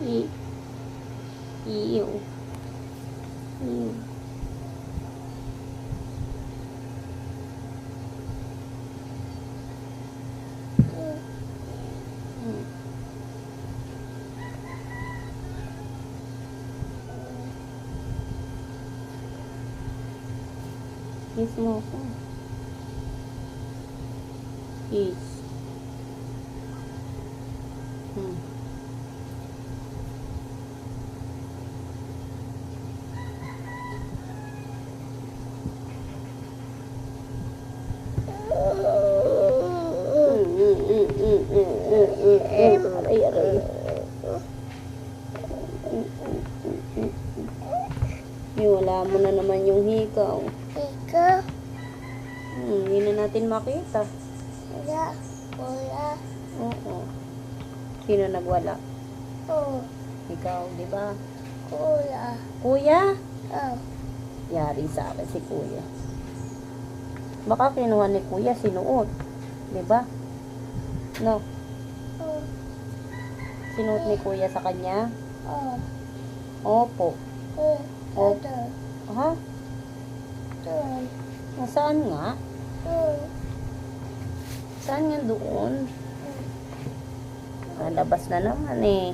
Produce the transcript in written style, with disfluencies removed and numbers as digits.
I. Iyo. Iyo. Kiss mo ako. Kiss. Aray, aray. Wala mo na naman yung hikaw. Ikaw? Hindi na natin makita. Wala. Wala. Oo. Sino nagwala? Oo. Ikaw, di ba? Wala. Kuya? Oo. Yari sa akin si Kuya. Baka kinuha ni Kuya sinuot. Di ba? No? Oo. Sinuot ni Kuya sa kanya? Oo. Opo. Oo. Ito. Ha? Ito. Nasaan nga? Oo. Saan nga doon? Labas na naman eh.